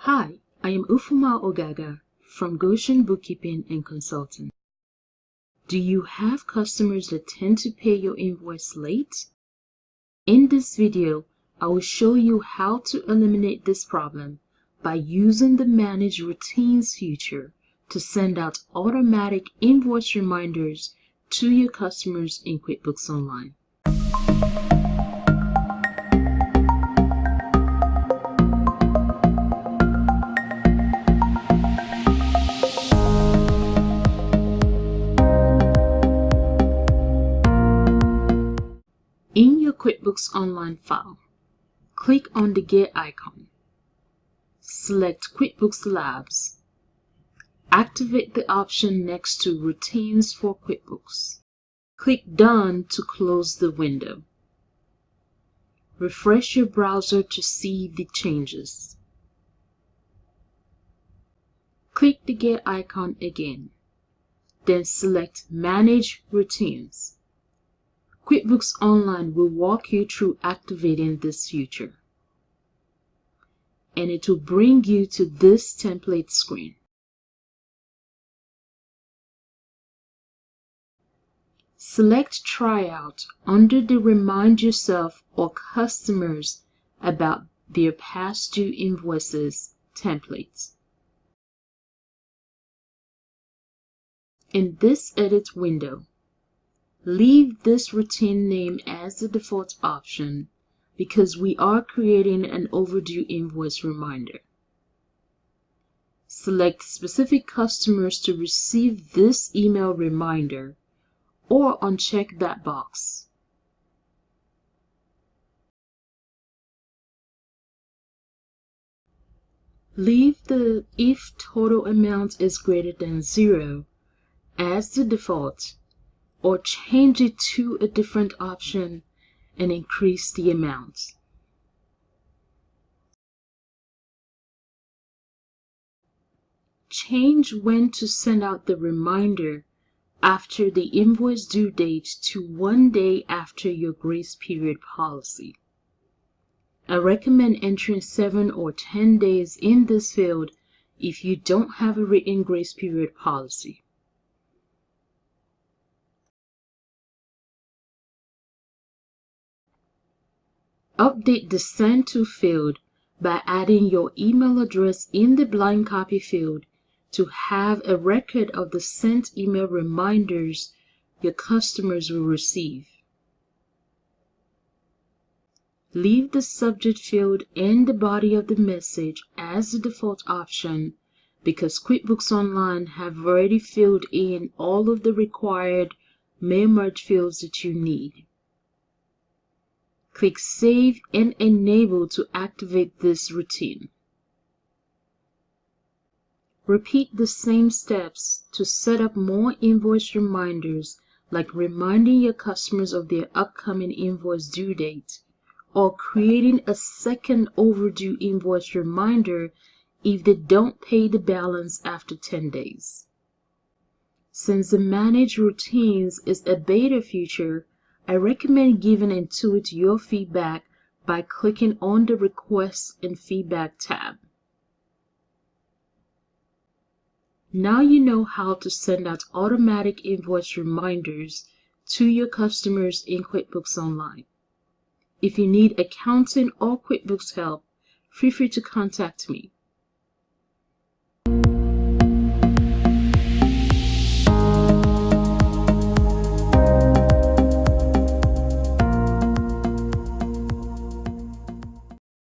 Hi, I am Ufuma Ogaga from Goshen Bookkeeping and Consulting. Do you have customers that tend to pay your invoice late? In this video, I will show you how to eliminate this problem by using the Manage Routines feature to send out automatic invoice reminders to your customers in QuickBooks Online. In your QuickBooks Online file, click on the Get icon. Select QuickBooks Labs. Activate the option next to Routines for QuickBooks. Click Done to close the window. Refresh your browser to see the changes. Click the Get icon again. Then select Manage Routines. QuickBooks Online will walk you through activating this feature, and it will bring you to this template screen. Select Tryout under the Remind Yourself or Customers About Their Past Due Invoices templates. In this edit window, leave this routine name as the default option because we are creating an overdue invoice reminder. Select specific customers to receive this email reminder or uncheck that box. Leave the If total amount is greater than 0 as the default, or change it to a different option and increase the amount. Change when to send out the reminder after the invoice due date to 1 day after your grace period policy. I recommend entering 7 or 10 days in this field if you don't have a written grace period policy. Update the Send To field by adding your email address in the blind copy field to have a record of the sent email reminders your customers will receive. Leave the subject field and the body of the message as the default option because QuickBooks Online have already filled in all of the required mail merge fields that you need. Click Save and Enable to activate this routine. Repeat the same steps to set up more invoice reminders, like reminding your customers of their upcoming invoice due date, or creating a second overdue invoice reminder if they don't pay the balance after 10 days. Since the Manage Routines is a beta feature, I recommend giving Intuit your feedback by clicking on the Request and Feedback tab. Now you know how to send out automatic invoice reminders to your customers in QuickBooks Online. If you need accounting or QuickBooks help, feel free to contact me.